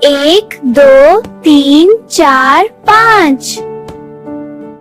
1 2 3 4 5۔